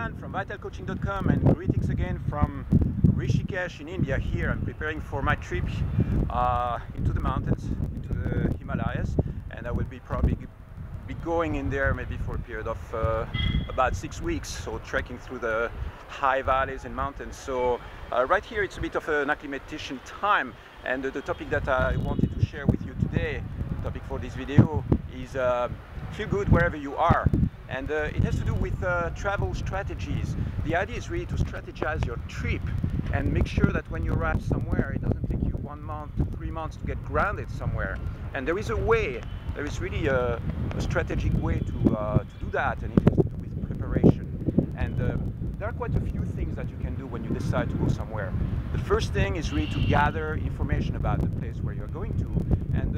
Ivan from vitalcoaching.com, and greetings again from Rishikesh in India. Here I'm preparing for my trip into the mountains, into the Himalayas, and I will be probably going in there maybe for a period of about 6 weeks, so trekking through the high valleys and mountains. So right here it's a bit of an acclimatization time, and the topic that I wanted to share with you today, the topic for this video, is feel good wherever you are. And it has to do with travel strategies. The idea is really to strategize your trip and make sure that when you arrive somewhere, it doesn't take you 1 month to 3 months to get grounded somewhere. And there is a way, there is really a strategic way to do that, and it has to do with preparation. And there are quite a few things that you can do when you decide to go somewhere. The first thing is really to gather information about the place where you're going to. And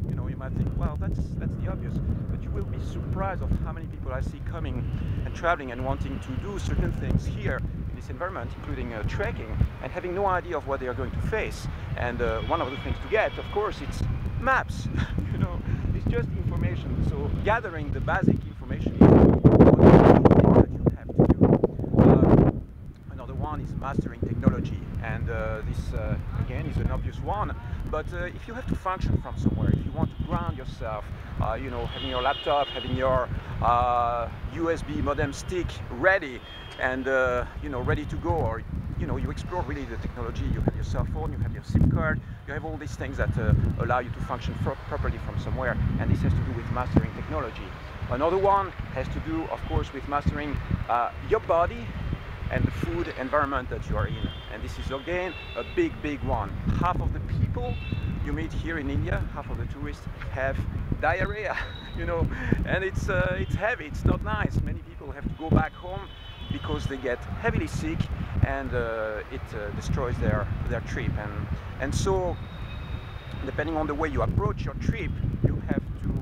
you know, you might think, well, that's the obvious, but you will be surprised of how many people I see coming and traveling and wanting to do certain things here in this environment, including trekking, and having no idea of what they are going to face. And one of the things to get, of course, it's maps. You know, it's just information. So gathering the basic information is one of the things that you have to do. Another one is mastering technology, and this again is an obvious one. But if you have to function from somewhere, if you want to ground yourself, you know, having your laptop, having your USB modem stick ready and you know, ready to go, or you know, you explore really the technology. You have your cell phone, you have your SIM card, you have all these things that allow you to function properly from somewhere, and this has to do with mastering technology. Another one has to do, of course, with mastering your body and the food environment that you are in. And this is again a big one. Half of the people you meet here in India, half of the tourists, have diarrhea, you know, and it's heavy, it's not nice. Many people have to go back home because they get heavily sick, and it destroys their trip. And so, depending on the way you approach your trip, you have to,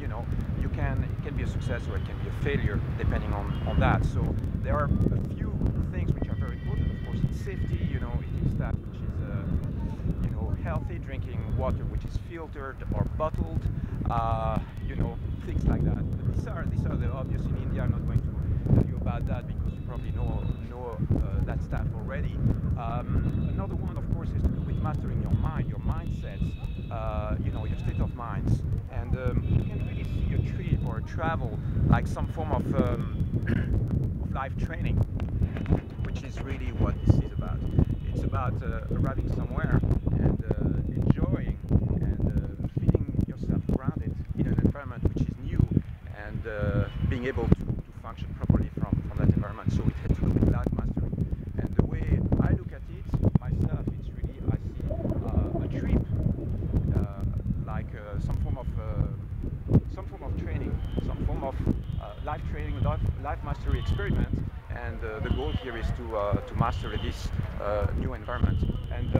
you know, it can be a success or it can be a failure depending on that. So there are a few things which are very important. Of course, it's safety, you know, it is that which is you know, healthy, drinking water which is filtered or bottled, you know, things like that. But these are the obvious in India. I'm not going to tell you about that because you probably know that stuff already. Another one, of course, has to do with mastering your mind, your mindsets, you know, your state of minds. And you can really see a trip or a travel like some form of life training, which is really what this is about. It's about arriving somewhere and enjoying and feeling yourself grounded in an environment which is new, and being able to function properly from that environment. So it has to do with life mastery. And the way I look at it myself, it's really, I see a trip like some form of training, some form of life training, life mastery experiment. And the goal here is to master this new environment. And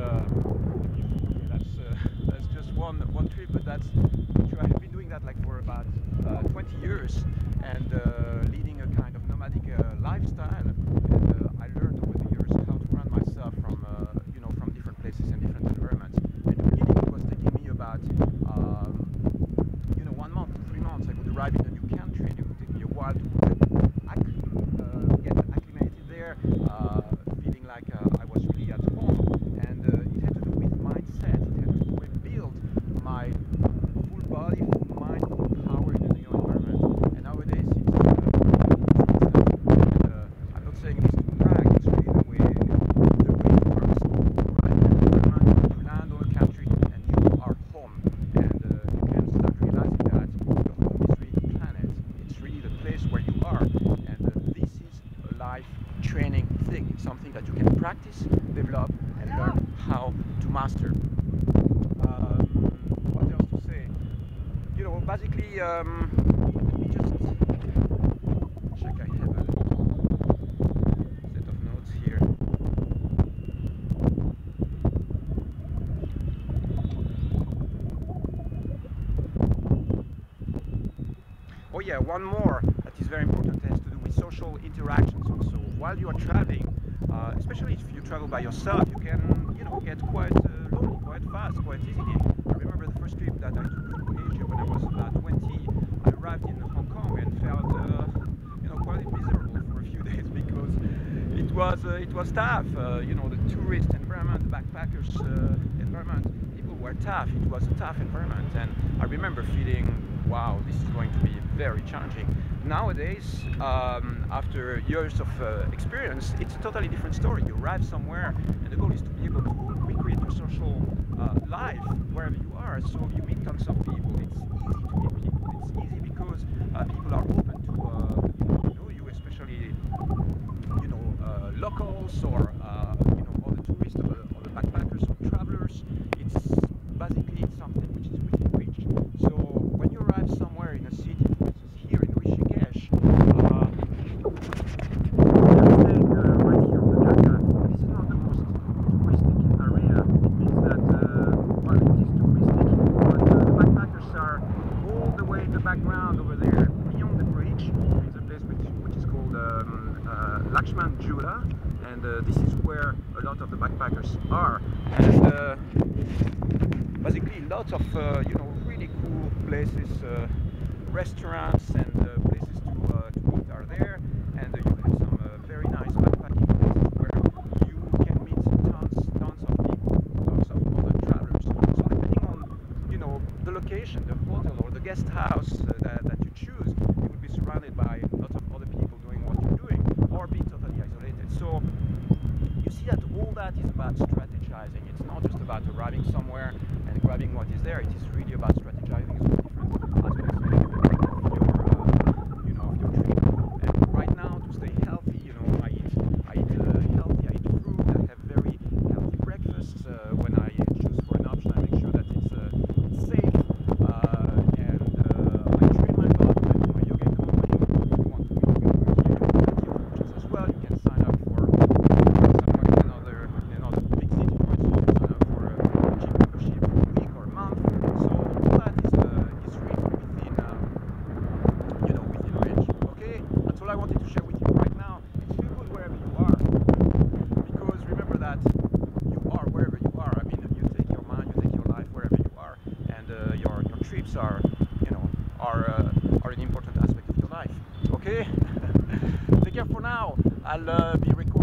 that's just one trip, but that's true. I have been doing that like for about 20 years, and leading a kind of nomadic lifestyle. And I learned over the years how to run myself from you know, from different places and different environments. In the beginning, it was taking me about you know, 1 month to 3 months. I would arrive in a new country, and it would take me a while to get acclimated there, feeling like I was really at home. And it had to do with mindset. It had to do with build my full body, full mind, full power in a new environment. And nowadays it's I'm not saying this to brag, it's really the way it works. Right? You land on a country and you are home, and you can start realizing that your home is really the planet. It's really the place where you are, and this is a life training thing. It's something that you can practice, develop, and learn how to master. What else to say? You know, basically, let me just check. I have a set of notes here. Oh yeah, one more that is very important, has to do with social interactions also. While you are traveling, especially if you travel by yourself, you can, you know, get quite lonely, quite fast, quite easily. I remember the first trip that I took to Asia when I was about 20. I arrived in Hong Kong and felt, you know, quite miserable for a few days because it was tough. You know, the tourist environment, the backpackers environment. People were tough. It was a tough environment, and I remember feeling, wow, this is going to be very challenging. Nowadays, after years of experience, it's a totally different story. You arrive somewhere, and the goal is to be able to recreate your social life wherever you are. So you meet tons of people. It's easy to meet people. It's easy because people are open to know you, especially locals or other tourists or the backpackers or travelers. It's basically something which is within reach. So when you arrive somewhere in a city, for instance here in Rishikesh, staying right here on the Delta, this is not the most touristic area. It means that well, it is touristic, but the backpackers are all the way in the background over there, beyond the bridge. It's a place which is called Lakshman Jula, and this is where a lot of the backpackers are, and basically lots of really cool places, restaurants and places to eat are there, and you have some very nice backpacking places where you can meet tons of people, tons of other travelers. So depending on the location, the hotel or the guest house that you choose, you will be surrounded by lots of other people doing what you're doing, or be totally isolated. So you see that all that is about strategizing. It's not just about arriving somewhere and grabbing what is there. It is really about strategizing through different aspects of your trip. And right now, to stay healthy, I eat healthy. I eat fruit. I have very healthy breakfasts. When I choose for an option, I make sure that it's safe, and I train my body. I do my yoga at home. If you want to do yoga options as well, you can sign up for somewhere in another big city. For instance, you can sign up for a gym membership for a week or a month. So all that is really within range. Okay, that's all I wanted to share with you right now. It's feel good wherever you are, because remember that you are wherever you are. I mean, you take your mind, you take your life wherever you are, and your trips are an important aspect of your life. Okay, take care for now. I'll be recording